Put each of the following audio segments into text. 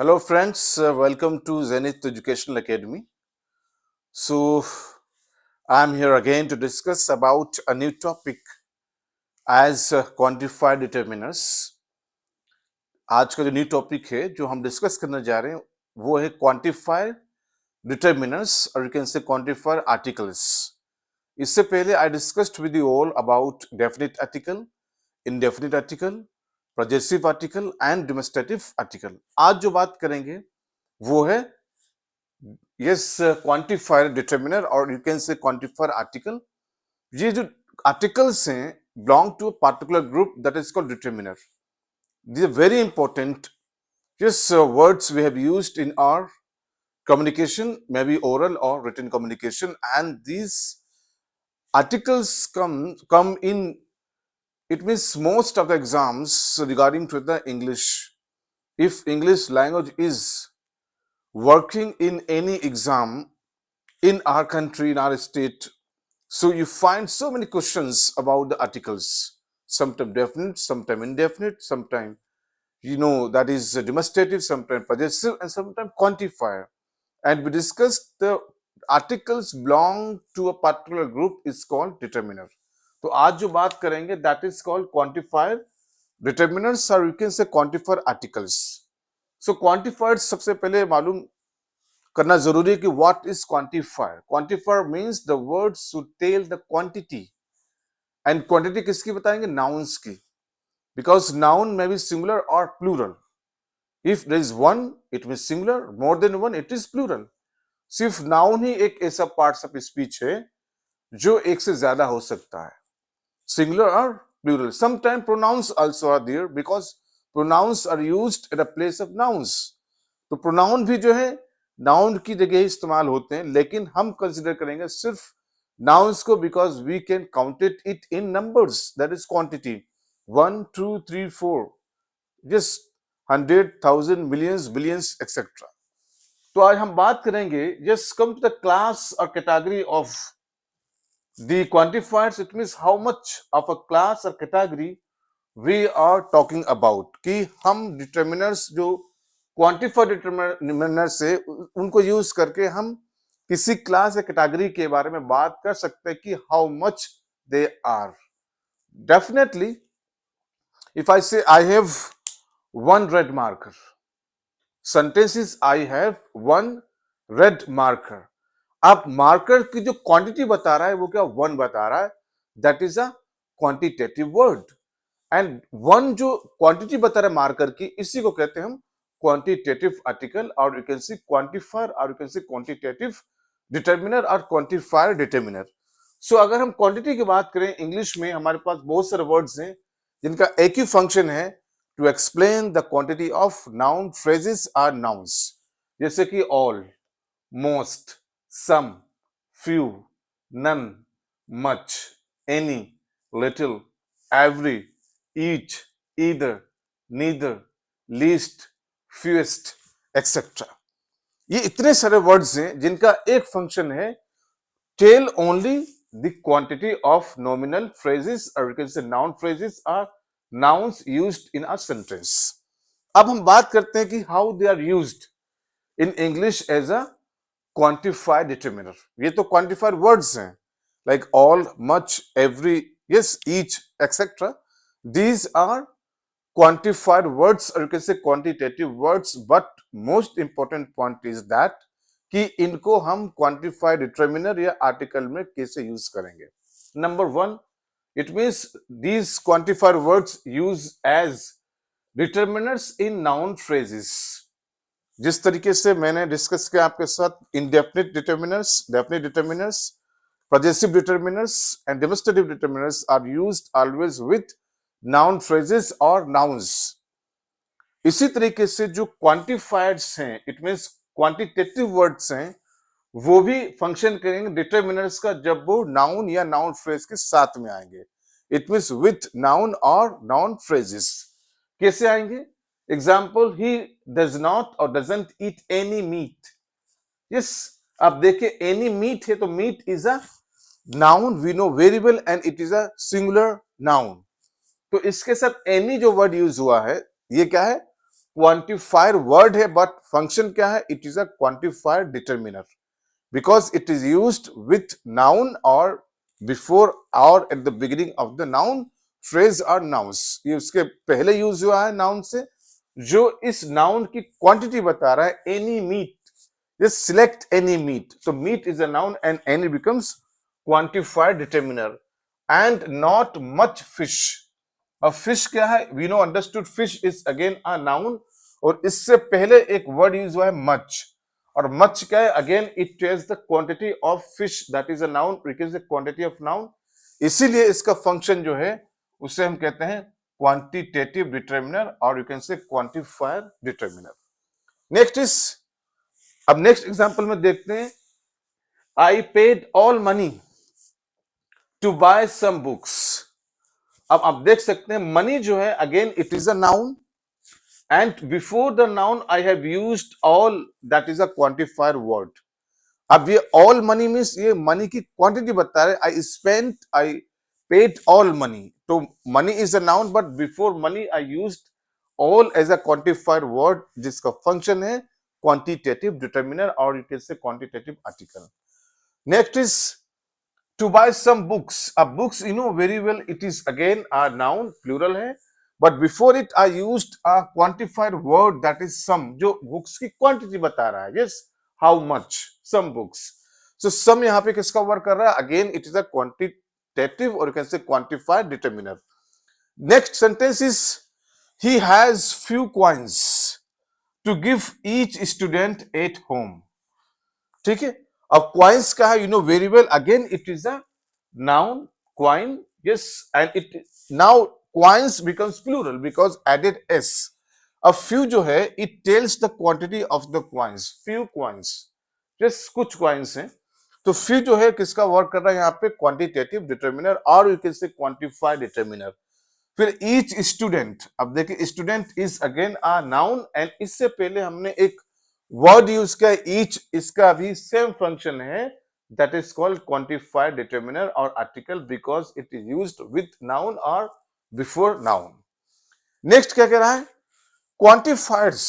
Hello, friends. Welcome to Zenith Educational Academy. So, I'm here again to discuss about a new topic as quantified determiners. आज का जो new topic है जो हम discuss करने जा रहे हैं वो है क्वांटिफाइड डिटर्मिनर्स और यू कैन से क्वांटिफाइड आर्टिकल्स. इससे पहले I discussed with you all about definite article, indefinite article, possessive article and demonstrative article. आज जो बात करेंगे वो है yes quantifier determiner और you can say quantifier article. ये जो articles हैं belong to a particular group that is called determiner. These are very important words we have used in our communication, maybe oral or written communication, and these articles come in. It means most of the exams regarding to the English. If English language is working in any exam in our country, in our state, so you find so many questions about the articles. Sometimes definite, sometimes indefinite, sometimes that is demonstrative, sometimes possessive, and sometimes quantifier. And we discussed the articles belong to a particular group is called determiner. तो आज जो बात करेंगे that is called quantifier determiners or you can say quantifier articles. So quantifiers सबसे पहले मालूम करना जरूरी है कि what is quantifier. Quantifier means the words to tell the quantity. And quantity किसकी बताएंगे? Nouns की. Because noun may be singular or plural. If there is one, it means singular. More than one, it is plural. सिर्फ noun ही एक ऐसा part of speech है जो एक से ज्यादा हो सकता है, singular or plural. Sometimes pronouns also are there because pronouns are used at a place of nouns. तो pronoun भी जो है noun की जगह ही इस्तेमाल होते हैं, लेकिन हम कंसिडर करेंगे सिर्फ nouns को because we can count it in numbers, that is quantity 1 2 3 4, just 100,000 millions billions etc. तो आज हम बात करेंगे just come to the class or category of the quantifiers. It means how much of a class or category we are talking about. कि हम determiners जो quantified determiners है उनको यूज करके हम किसी क्लास या कैटेगरी के बारे में बात कर सकते हैं कि how much they are. Definitely, if I say I have one red marker, sentence is I have one red marker. अब मार्कर की जो क्वांटिटी बता रहा है वो क्या? वन बता रहा है. That is a quantitative word. And one जो क्वांटिटी बता रहा है मार्कर की, इसी को कहते हैं हम क्वांटिटेटिव आर्टिकल और यू कैन सी क्वांटिफायर और you can see quantitative determiner और क्वांटिफायर डिटर्मिनर. सो अगर हम क्वांटिटी की बात करें इंग्लिश में हमारे पास बहुत सारे वर्ड्स हैं जिनका एक ही फंक्शन है to explain the quantity of noun phrases are nouns. जैसे कि all, most, some, few, none, much, any, little, every, each, either, neither, least, fewest, etc. ये इतने सारे वर्ड्स हैं जिनका एक फंक्शन है tell only the quantity of nominal phrases और you can say noun phrases are nouns used in a sentence. अब हम बात करते हैं कि how they are used in English as a quantified determiner. ये तो quantified words हैं like all, much, every, yes, each, etc. These are quantified words or you can say quantitative words, but most important point is that कि इनको हम quantified determiner या article में कैसे use करेंगे. Number one, it means these quantified words use as determiners in noun phrases. जिस तरीके से मैंने डिस्कस किया आपके साथ indefinite determiners, definite determiners, possessive determiners and demonstrative determiners are used always with noun phrases or nouns. इसी तरीके से जो quantifieds हैं, it means quantitative words हैं, वो भी फंक्शन करेंगे डिटर्मिनर्स का जब वो नाउन या नाउन फ्रेज के साथ में आएंगे. इट मीन्स विथ नाउन और नाउन फ्रेजेस. कैसे आएंगे? एग्जाम्पल, ही डज नॉट और doesn't eat any meat. Yes, अब देखिए एनी मीट है तो meat is a noun, we know very well, and it is a singular noun. तो इसके साथ एनी जो वर्ड यूज हुआ है ये क्या है? क्वांटिफायर वर्ड है बट फंक्शन क्या है, it is a quantifier determiner because it is used with noun or before or at the beginning of the noun phrase or nouns। ये उसके पहले यूज हुआ है नाउन से, जो इस नाउन की क्वांटिटी बता रहा है। Any meat, just select any meat, so meat is a noun and any becomes quantifier determiner। and not much fish, अब फिश क्या है, we know understood fish is again a noun, और इससे पहले एक वर्ड यूज हुआ है much, और मच क्या है, again it tells the quantity of fish, that is a noun, we can say quantity of noun. इसीलिए इसका फंक्शन जो है उसे हम कहते हैं क्वांटिटेटिव डिटर्मिनर, और you can say quantifier determiner. Next is, अब नेक्स्ट एग्जांपल में देखते हैं, I paid all money to buy some books. अब आप देख सकते हैं मनी जो है, again it is a noun, and before the noun I have used all, that is a quantifier word। अब ये all money means ये money की quantity बता रहे, I spent, I paid all money, तो money is a noun but before money I used all as a quantifier word, जिसका function है quantitative determiner, और you can say quantitative article। next is to buy some books। अब books you know very well it is again a noun, plural है, but before it I used a quantified word that is some, जो books की quantity बता रहा है, yes, how much some books। so some यहाँ पे किसका work कर रहा है, again it is a quantitative or you can say quantified determiner। next sentence is he has few coins to give each student at home। ठीक है, अब coins का है, you know very well, again it is a noun, coin, yes, and it now coins becomes plural because added S. अब few जो है it tells the quantity of the coins, few coins, yes, कुछ coins हैं, तो few जो है किसका work कर रहा है यहाँ पे, क्वांटिटेटिव डिटर्मिनर, और यू कैन से क्वांटिफाई डिटर्मिनर। फिर ईच स्टूडेंट, अब देखिए student is again a noun, and इससे पहले हमने एक वर्ड यूज किया ईच, इसका भी सेम फंक्शन है, that is called quantifier determiner और article, because it is used with noun और बिफोर नाउन। नेक्स्ट क्या कह रहा है, quantifiers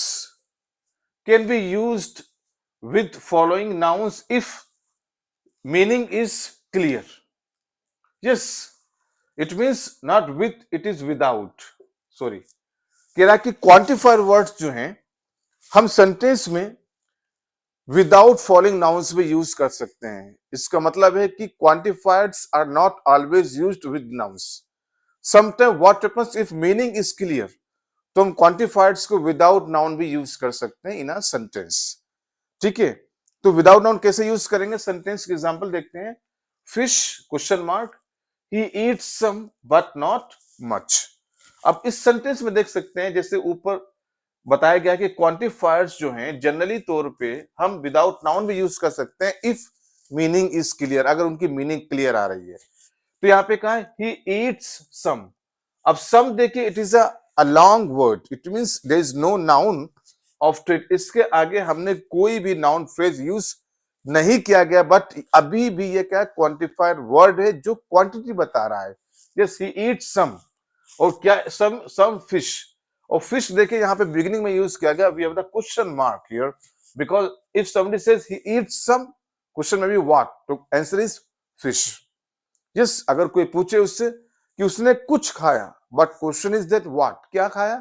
can be used with following nouns if meaning is clear। yes, it means not with, it is without, sorry, कह रहा है कि क्वांटिफायर वर्ड्स जो हैं हम सेंटेंस में विदाउट फॉलोइंग नाउन्स भी यूज कर सकते हैं। इसका मतलब है कि quantifiers are not always used with nouns. Sometime what happens if meaning is clear, तो हम क्वांटिफायर्स को विदाउट नाउन भी यूज कर सकते हैं इन अ सेंटेंस। ठीक है, तो विदाउट नाउन कैसे यूज करेंगे, सेंटेंस के एग्जांपल देखते हैं। Fish question mark, he eats some but not much. अब इस सेंटेंस में देख सकते हैं, जैसे ऊपर बताया गया कि क्वांटिफायर्स जो हैं जनरली तौर पे हम विदाउट नाउन भी यूज कर सकते हैं इफ मीनिंग इज क्लियर, अगर उनकी मीनिंग क्लियर आ रही है। तो यहाँ पे कहा है ही ईट्स सम। अब सम देखिए it is a long word, it means there is no noun of it, इसके आगे हमने कोई भी नाउन फ्रेज यूज नहीं किया गया, बट अभी भी ये क्या क्वांटिफायर वर्ड है जो क्वांटिटी बता रहा है। यस, ही ईट्स सम, और क्या सम फिश, और फिश देखिए यहाँ पे बिगिनिंग में यूज किया गया, we have the question mark here, because if somebody says he eats some, question में भी व्हाट, तो आंसर इज फिश। यस, अगर कोई पूछे उससे कि उसने कुछ खाया, but question is that what, क्या खाया,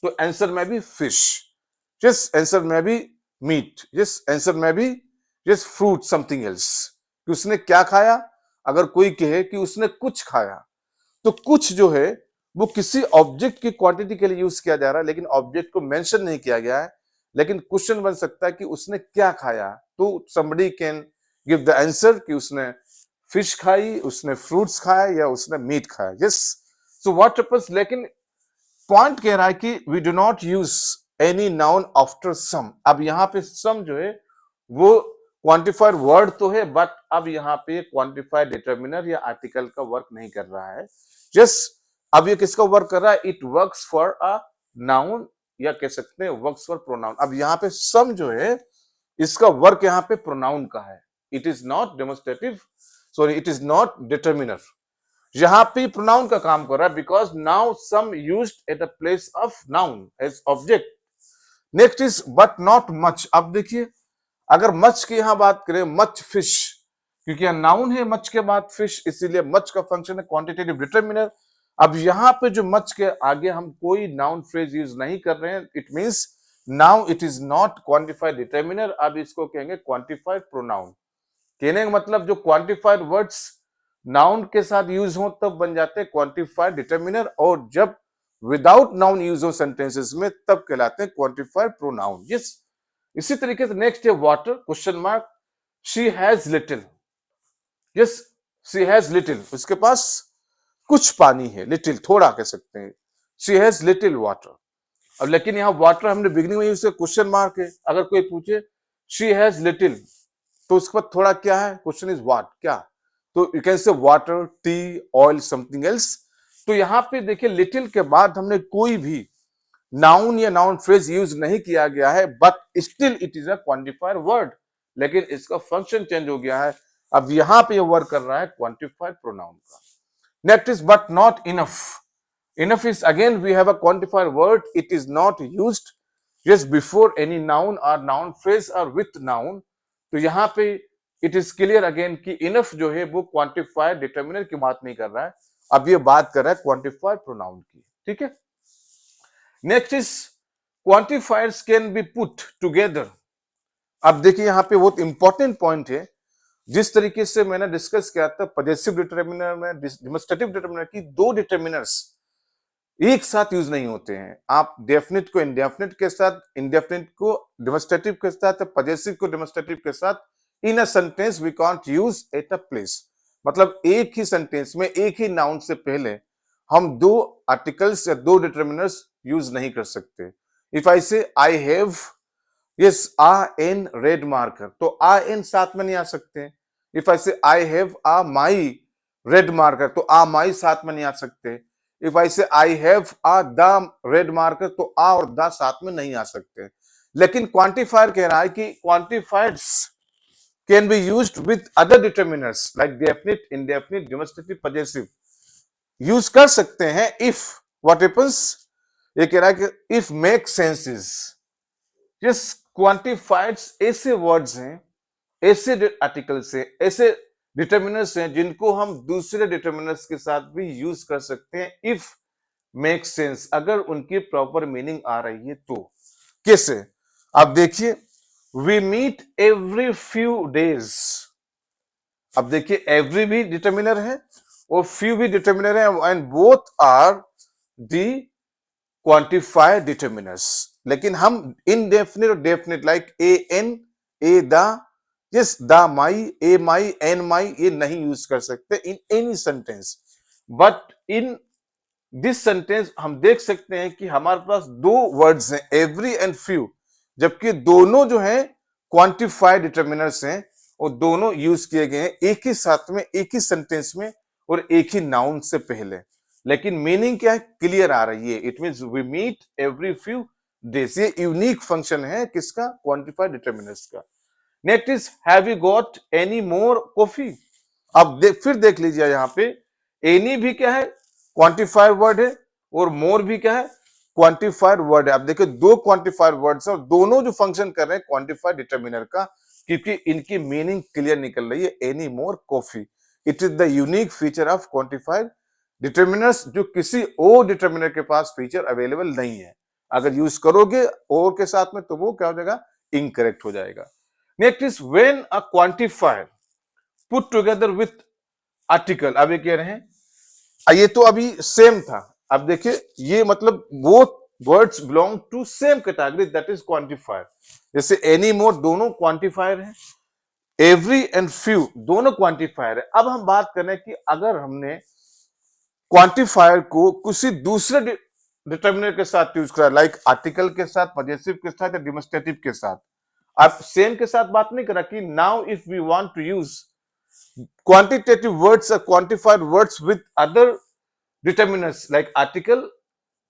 तो आंसर में भी फिश। यस, आंसर में भी मीट। यस, आंसर में भी यस फ्रूट, समथिंग एल्स, कि उसने क्या खाया। अगर कोई कहे कि उसने कुछ खाया, तो कुछ जो है वो किसी ऑब्जेक्ट की क्वांटिटी के लिए यूज किया जा रहा है, लेकिन ऑब्जेक्ट को मेंशन नहीं किया गया है, लेकिन क्वेश्चन बन सकता है कि उसने क्या खाया, तो somebody can give the answer कि उसने फिश खाई, उसने फ्रूट्स खाया, या उसने मीट खाया। यस, सो व्हाट हैपेंस, लेकिन पॉइंट कह रहा है कि we do not use any noun after some. अब यहाँ पे सम जो है वो क्वांटिफायर वर्ड तो है, बट अब यहाँ पे क्वांटिफायर डिटर्मिनर या आर्टिकल का वर्क नहीं कर रहा है। यस, अब ये किसका वर्क कर रहा है, it works for a noun, या कह सकते हैं वर्क्स फॉर प्रोनाउन। अब यहाँ पे सम जो है इसका वर्क यहाँ पे प्रोनाउन का है, it is not demonstrative, sorry it is not determiner. यहाँ पे प्रोनाउन का काम कर रहा है, because now some used at the place of noun as object. Next is but not much. अब देखिए अगर मच की यहां बात करें, मच फिश, क्योंकि यह नाउन है मच के बाद फिश, इसीलिए मच का फंक्शन है क्वांटिटेटिव डिटरमिनर। अब यहाँ पे जो मच के आगे हम कोई नाउन फ्रेज यूज नहीं कर रहे हैं, it means now it is not quantified determiner, अब इसको कहेंगे क्वांटिफाइड प्रोनाउन। कहने का मतलब जो क्वांटिफाइड वर्ड्स नाउन के साथ यूज हो तब बन जाते हैं क्वांटिफाइड डिटरमिनर, और जब विदाउट नाउन यूज हो सेंटेंसेस में तब कहलाते हैं क्वांटिफाइड प्रोनाउन। यस, इसी तरीके से नेक्स्ट है water, question mark, she has little. Yes, she has little, उसके पास कुछ पानी है, लिटिल थोड़ा कह सकते हैं, शी हैज लिटिल वाटर। अब लेकिन यहाँ वाटर हमने बिगनिंग में यूज किया, क्वेश्चन मार्क है, अगर कोई पूछे शी हैज लिटिल तो उसके बाद थोड़ा क्या है, क्वेश्चन इज व्हाट, क्या, तो यू कैन से water, T, oil, something else. तो यहाँ पे देखिए लिटिल के बाद हमने कोई भी नाउन या नाउन फ्रेज यूज नहीं किया गया है, but still it is a quantified word, लेकिन इसका फंक्शन चेंज हो गया है, अब यहाँ पे ये वर्क कर रहा है क्वांटिफाइड प्रोनाउन का। Next is but not enough. Enough is again we have a quantified word, it is not used just before any noun और नाउन फ्रेज और विथ नाउन। तो यहाँ पे इट इज क्लियर अगेन कि enough जो है वो क्वांटिफाइड डिटरमिनर की बात नहीं कर रहा है, अब ये बात कर रहा है क्वांटिफाइड प्रोनाउन की। ठीक है, next is quantifiers can B put together. अब देखिए यहाँ पे बहुत इंपॉर्टेंट पॉइंट है, जिस तरीके से मैंने डिस्कस किया था पजेसिव डिटरमिनर में डेमोस्ट्रेटिव डिटरमिनर की, दो डिटरमिनर्स एक साथ यूज नहीं होते हैं। आप डेफिनिट को इंडेफिनिट के साथ, इंडेफिनिट को डेमोस्ट्रेटिव के साथ, पजेसिव को डेमोस्ट्रेटिव के साथ, in a sentence we can't use at a place. मतलब एक ही सेंटेंस में एक ही नाउन से पहले हम दो आर्टिकल्स या दो डिटरमिनर्स यूज नहीं कर सकते। If I say I have yes a an red marker, तो आ एन साथ में नहीं आ सकते। If I say I have a my red marker, तो आ माई साथ में नहीं आ सकते। If I say I have a the red marker, तो आ और द साथ में नहीं आ सकते। लेकिन क्वांटिफायर कह रहा है कि quantifiers can be used with other determiners like definite, indefinite, demonstrative, possessive, use कर सकते हैं। इफ व्हाट हैपेंस, ये कह रहा है कि इफ मेक सेंसेस। यस, क्वांटिफाइड्स ऐसे वर्ड्स हैं, ऐसे आर्टिकल्स हैं, ऐसे डिटरमिनर्स हैं जिनको हम दूसरे डिटरमिनर्स के साथ भी यूज कर सकते हैं इफ मेक सेंस, अगर उनकी प्रॉपर मीनिंग आ रही है तो। कैसे, अब देखिए we meet every few days. अब देखिए एवरी भी डिटरमिनर है और फ्यू भी डिटरमिनर है, and both are the quantified determiners. लेकिन हम इनडेफिनिट और definite like a an, a the, yes the my, a my, an my, ये नहीं यूज कर सकते in any sentence. But in this sentence हम देख सकते हैं कि हमारे पास दो वर्ड्स हैं, एवरी एंड फ्यू, जबकि दोनों जो हैं क्वांटिफाइड डिटरमिनर्स हैं और दोनों यूज किए गए हैं एक ही साथ में, एक ही सेंटेंस में और एक ही नाउन से पहले। लेकिन मीनिंग क्या है, क्लियर आ रही है, it means we meet every few days. ये यूनिक फंक्शन है किसका, क्वांटिफाइड डिटरमिनर्स का। Next is have you got any more coffee. अब फिर देख लीजिए यहाँ पे एनी भी क्या है, क्वांटिफाइड वर्ड है, और मोर भी क्या है, क्वांटिफाइड वर्ड है। अब देखिए दो क्वांटिफाइड वर्ड्स हैं और दोनों जो फंक्शन कर रहे हैं क्वांटिफाइड डिटरमिनर का, क्योंकि इनकी मीनिंग क्लियर निकल रही है, any more coffee. It is the unique feature of quantified determiners, जो किसी और डिटरमिनर के पास फीचर अवेलेबल नहीं है। अगर यूज करोगे और के साथ में तो वो क्या हो जाएगा, इनकरेक्ट हो जाएगा। Next is when a quantifier put together with article. अब ये कह रहे हैं, ये तो अभी सेम था, अब देखिए ये मतलब both words belong to same category, that is quantifier. जैसे एनी मोर दोनों क्वांटिफायर है, एवरी एंड फ्यू दोनों क्वांटिफायर है। अब हम बात कर रहे हैं कि अगर हमने क्वांटिफायर को किसी दूसरे डिटरमिनर के साथ यूज करा, लाइक आर्टिकल के साथ, पजेसिव के साथ या डेमोस्ट्रेटिव के साथ, आप सेम के साथ बात नहीं करा कि now if we want to use quantitative words or quantified words with other determinants like article,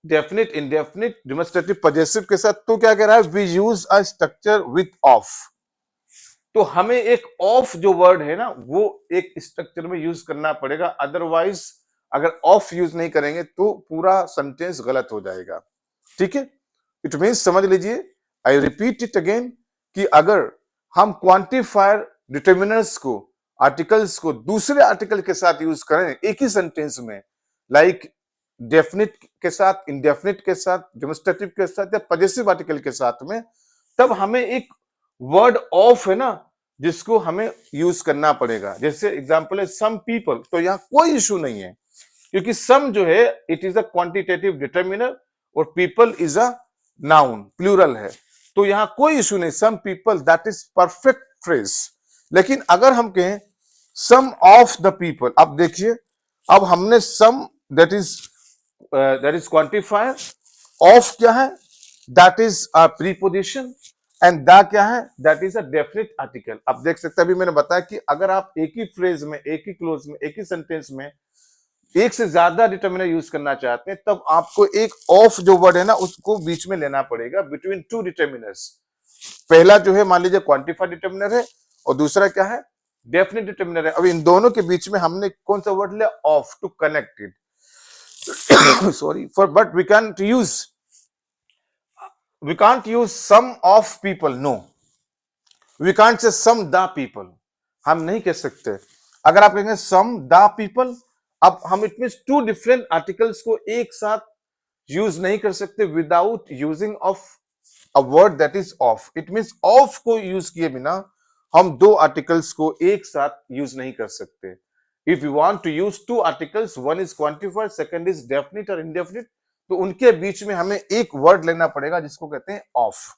definite, indefinite, demonstrative, possessive के साथ, तो क्या कह रहा है, we use a structure with of। तो हमें एक ऑफ जो वर्ड है ना वो एक स्ट्रक्चर में यूज करना पड़ेगा, अदरवाइज अगर ऑफ यूज नहीं करेंगे तो पूरा सेंटेंस गलत हो जाएगा। ठीक है, इट मींस समझ लीजिए आई रिपीट इट अगेन कि अगर हम क्वांटिफायर डिटर्मिनर्स को, आर्टिकल्स को दूसरे आर्टिकल के साथ यूज करें एक ही सेंटेंस में, लाइक डेफिनिट के साथ, इंडेफिनिट के साथ, डेमोस्ट्रेटिव के साथ या पजेसिव आर्टिकल के साथ में, तब हमें एक वर्ड ऑफ है ना जिसको हमें यूज करना पड़ेगा। जैसे एग्जांपल है सम पीपल, तो यहां कोई इशू नहीं है क्योंकि सम जो है it is a quantitative determiner और people is a noun, plural है, तो यहां कोई इशू नहीं, some people, that is perfect phrase. लेकिन अगर हम कहें सम ऑफ द पीपल, अब देखिए, अब हमने सम दैट इज क्वांटिफायर, ऑफ क्या है, that is a preposition, and the क्या है, that is a definite article. अब देख सकते हैं, अभी मैंने बताया कि अगर आप एक ही फ्रेज में, एक ही क्लोज में, एक ही सेंटेंस में एक से ज्यादा डिटर्मिनर यूज करना चाहते हैं, तब आपको एक ऑफ जो वर्ड है ना उसको बीच में लेना पड़ेगा, बिटवीन टू डिटर्मिनर्स। पहला जो है मान लीजिए क्वांटिफाइड डिटर्मिनर है और दूसरा क्या है, डेफिनिट डिटर्मिनर है। अब इन दोनों के बीच में हमने कौन सा वर्ड लिया, of, to connect it. Sorry for, but we can't use some of people, no, we can't say some the people, हम नहीं कह सकते। अगर आप कहेंगे some the people, अब हम it means two different articles को एक साथ यूज नहीं कर सकते without using of a word that is of. It means of को यूज किए बिना हम दो आर्टिकल्स को एक साथ यूज नहीं कर सकते। If you want to use two articles, one is quantified, second is definite और इनडेफिनिट, तो उनके बीच में हमें एक वर्ड लेना पड़ेगा जिसको कहते हैं ऑफ।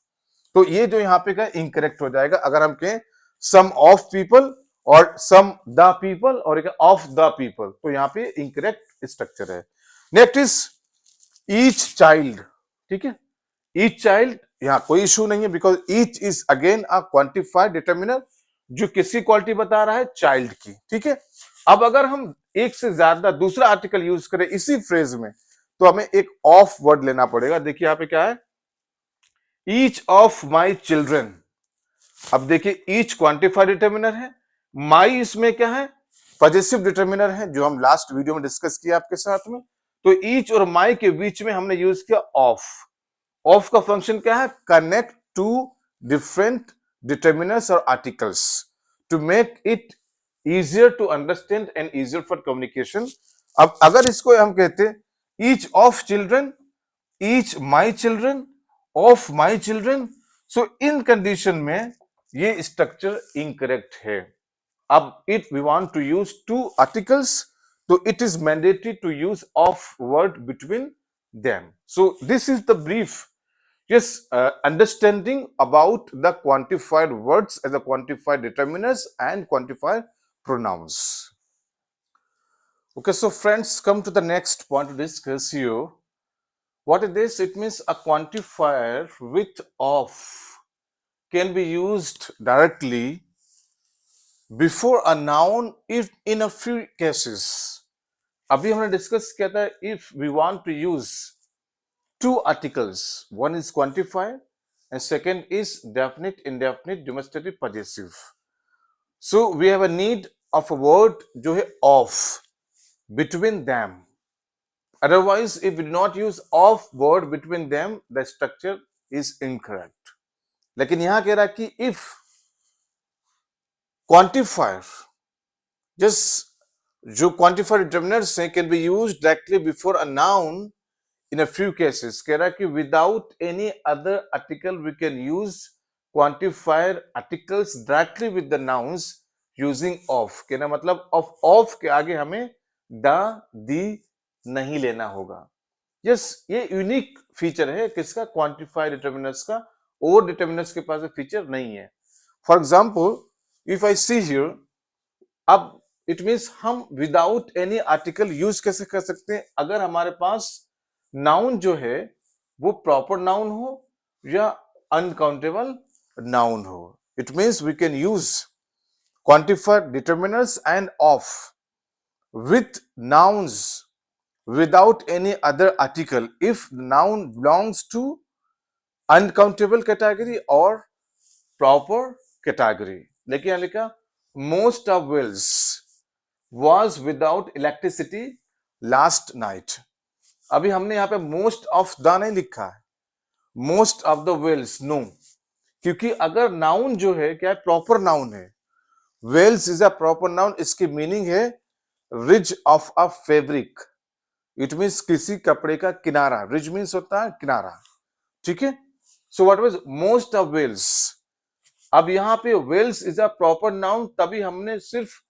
तो ये जो यहाँ पे का इनकरेक्ट हो जाएगा अगर हम कहें सम ऑफ पीपल और सम द पीपल और ऑफ द पीपल, तो यहाँ पे इनकरेक्ट स्ट्रक्चर है। नेक्स्ट इज ईच चाइल्ड, ठीक है, ईच चाइल्ड, यहाँ कोई इशू नहीं है because each is again a quantified determiner जो किसकी क्वालिटी बता रहा है, चाइल्ड की, ठीक है। अब अगर हम एक से ज्यादा दूसरा आर्टिकल यूज करें इसी फ्रेज में, तो हमें एक ऑफ वर्ड लेना पड़ेगा। देखिए यहाँ पे क्या है, ईच ऑफ माई चिल्ड्रन। अब देखिए ईच क्वांटिफाइड डिटर्मिनर है, माई इसमें क्या है, पजेसिव डिटर्मिनर है जो हम लास्ट वीडियो में डिस्कस किया आपके साथ में। तो ईच और माई के बीच में हमने यूज किया ऑफ। ऑफ का फंक्शन क्या है, कनेक्ट टू डिफरेंट डिटर्मिनर्स और articles to make it easier to understand and easier for communication। अब अगर इसको हम कहते each of children, each my children, of my children, so in condition में ये स्ट्रक्चर इनकरेक्ट है। अब if we want to use two articles, तो it is mandatory to use of word between them। So this is the brief understanding about the quantified words as the quantified determiners and quantified pronouns। Okay, so friends, come to the next point to discuss here. What is this? It means a quantifier with of can be used directly before a noun if in a few cases। अभी हमने discuss किया था if we want to use two articles, one is quantifier and second is definite, indefinite, demonstrative, possessive। So we have a need of a word जो है of between them। Otherwise, if we do not use of word between them, the structure is incorrect। लेकिन यहां कह रहा है कि if quantifier, just जो quantifier determiners हैं can be used directly before a noun in a few cases। कह रहा है कि without any other article we can use quantifier articles directly with the nouns using of। कहना मतलब of के आगे हमें द, दी नहीं लेना होगा। यस, ये यूनिक फीचर है किसका, क्वांटिफाइड डिटर्मिनर्स का, और डिटर्मिनर्स के पास फीचर नहीं है। For example if I see here, अब इट मींस हम विदाउट एनी आर्टिकल यूज कैसे कर सकते हैं, अगर हमारे पास नाउन जो है वो प्रॉपर नाउन हो या अनकाउंटेबल नाउन हो। It means we can use quantified determiners and of with nouns without any other article if the noun belongs to uncountable category or proper category। लेकिन यहां लिखा most of Wales was without electricity last night। अभी हमने यहां पे most of the नहीं लिखा है, most of the Wales, no, क्योंकि अगर नाउन जो है क्या है, प्रॉपर नाउन है, Wales is a proper noun, इसकी मीनिंग है ridge of a fabric, it means किसी कपड़े का किनारा, रिज मीन्स होता है किनारा, ठीक है। So what was most of Wales, अब यहां पे Wales is a proper noun, तभी हमने सिर्फ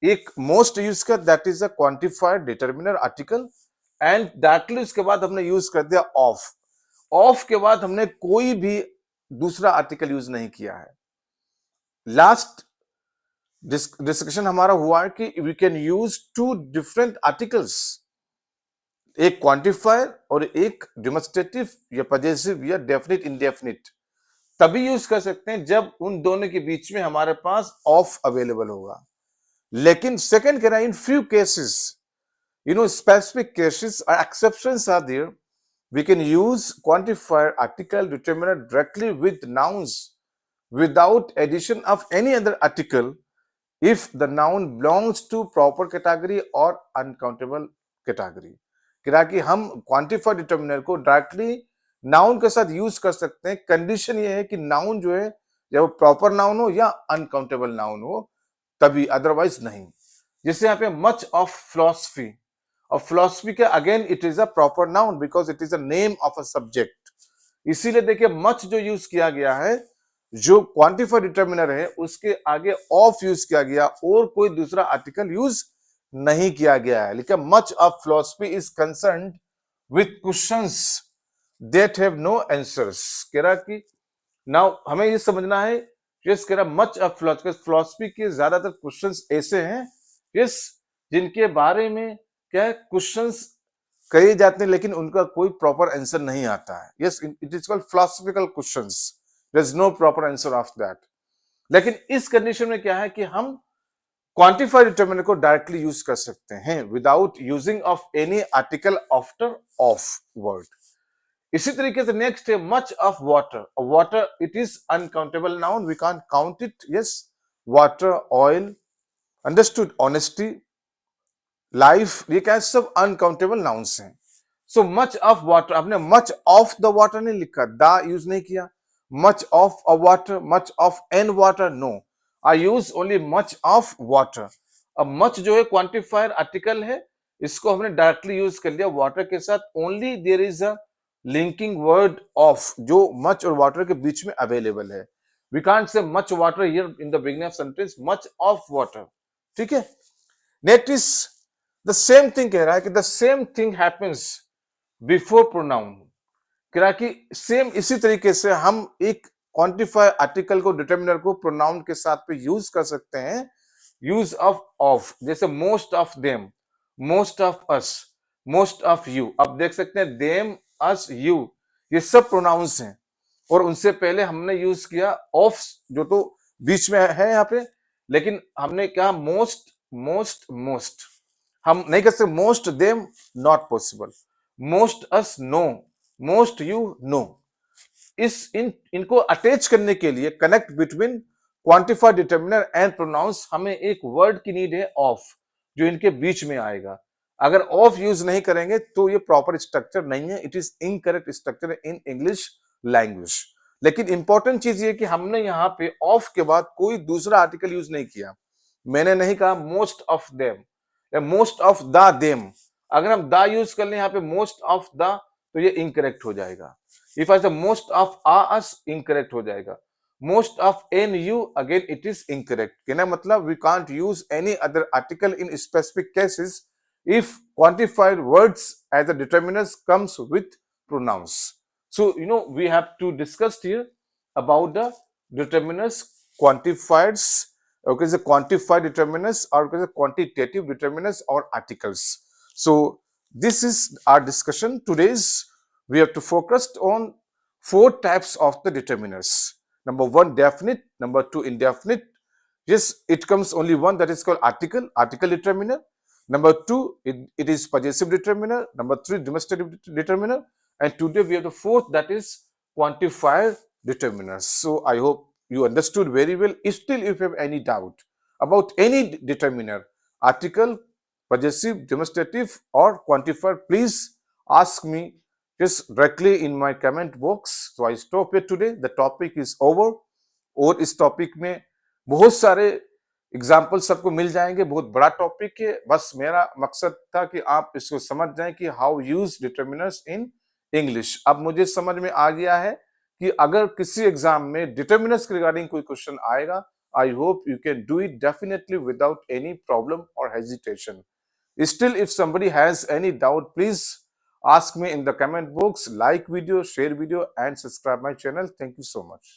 एक मोस्ट यूज किया, that is a quantified determiner article, and दैटली उसके बाद हमने यूज कर दिया ऑफ, ऑफ के बाद हमने कोई भी दूसरा आर्टिकल यूज नहीं किया है। लास्ट डिस्कशन हमारा हुआ है कि we can use two different articles, एक क्वांटिफायर और एक डिमोन्स्ट्रेटिव या पजेसिव या डेफिनिट इंडेफिनिट, तभी यूज कर सकते हैं जब उन दोनों के बीच में हमारे पास ऑफ अवेलेबल होगा। लेकिन सेकंड कह रहा है in few cases, specific cases or exceptions are there, we can use quantifier article determiner directly with nouns without addition of any other article if the noun belongs to proper category or uncountable category। कह कि हम quantifier determiner को directly noun के साथ use कर सकते हैं, condition ये है कि नाउन जो है या वो प्रॉपर नाउन हो या अनकाउंटेबल नाउन हो, तभी, अदरवाइज नहीं। जैसे यहाँ पे मच ऑफ फिलोसफी, और फिलोसफी का again it is a proper noun because it is a name of a subject, इसीलिए देखिए मच जो यूज किया गया है, जो क्वांटिफायर डिटर्मिनर है उसके आगे ऑफ यूज किया गया और कोई दूसरा आर्टिकल यूज नहीं किया गया है। लेकिन much of philosophy is concerned with questions that have no answers, कह रहा कि नाउ हमें ये समझना है, यस कह रहा मच ऑफ फिलोसफी के ज्यादातर क्वेश्चंस ऐसे हैं यस जिनके बारे में क्या है, क्वेश्चंस कहे जाते हैं लेकिन उनका कोई प्रॉपर आंसर नहीं आता है। Yes, it is called philosophical questions, there is no proper answer of that. लेकिन इस कंडीशन में क्या है कि हम क्वांटिफायर डिटर्मिनर को डायरेक्टली यूज कर सकते हैं without using of any article after of word. इसी तरीके से नेक्स्ट है much of water, water it is uncountable noun, we can't count it, yes, water, oil, understood, honesty, life, ये क्या सब अनकाउंटेबल नाउन्स हैं। सो मच ऑफ वाटर, आपने much of the water नहीं लिखा, द यूज नहीं किया, much of a water, much of an water, no, I use only much of water. अब मच जो है क्वांटिफायर आर्टिकल है, इसको हमने डायरेक्टली यूज कर लिया वाटर के साथ, only there is a linking word of जो मच और वाटर के बीच में अवेलेबल है। We can't say much water here in the beginning of sentence, much of water, ठीक है। Next is the same thing, कह रहा है कि the same thing happens before pronoun, कह रहा है कि सेम इसी तरीके से हम एक क्वांटिफायर आर्टिकल को, डिटर्मिनर को प्रोनाउन के साथ पे यूज कर सकते हैं, यूज ऑफ जैसे most of them, most of us, most of you, अब देख सकते हैं देम, अस, यू, ये सब प्रोनाउंस हैं, और उनसे पहले हमने यूज किया ऑफ जो तो बीच में है यहाँ पे, लेकिन हमने कहा मोस्ट, मोस्ट, मोस्ट, हम नहीं कर सकते most them, not possible, most us, no, most you, no. इनको अटैच करने के लिए, connect between quantifier determiner and pronouns, हमें एक वर्ड की नीड है ऑफ, जो इनके बीच में आएगा। अगर ऑफ यूज नहीं करेंगे तो ये प्रॉपर स्ट्रक्चर नहीं है, it is incorrect structure in English language. लेकिन इंपॉर्टेंट चीज ये कि हमने यहाँ पे ऑफ के बाद कोई दूसरा आर्टिकल यूज नहीं किया। मैंने नहीं कहा मोस्ट ऑफ देम या मोस्ट ऑफ द देम, अगर हम द यूज कर लें यहाँ पे मोस्ट ऑफ द, तो ये इनकरेक्ट हो जाएगा। इफ आई से मोस्ट ऑफ अस, इनकरेक्ट हो जाएगा। Most of an you, again it is incorrect. कहना मतलब we can't use any other article in specific cases if quantified words as a determinants comes with pronouns. So we have to discuss here about the determinants, quantifiers, okay, the quantified determinants or okay, the quantitative determinants or articles. So this is our discussion. Today's we have to focus on four types of the determinants. Number one, definite. Number two, indefinite. Yes, it comes only one, that is called article determiner. Number two, it is possessive determiner. Number three, demonstrative determiner. And today we have the fourth, that is quantifier determiner. So I hope you understood very well. If still if you have any doubt about any determiner, article, possessive, demonstrative or quantifier, please ask me just directly in my comment box. So I stop here today. The topic is over. और इस topic में बहुत सारे example सबको मिल जाएंगे, बहुत बड़ा topic है। बस मेरा मकसद था कि आप इसको समझ जाएं कि how use determiners in English. अब मुझे समझ में आ गया है कि अगर किसी एग्जाम में डिटर्मिनर्स के रिगार्डिंग कोई क्वेश्चन आएगा, I hope you can do it definitely without any problem और hesitation. Still, if somebody has any doubt, please ask me in the comment box. Like video, share video, and subscribe my channel. Thank you so much.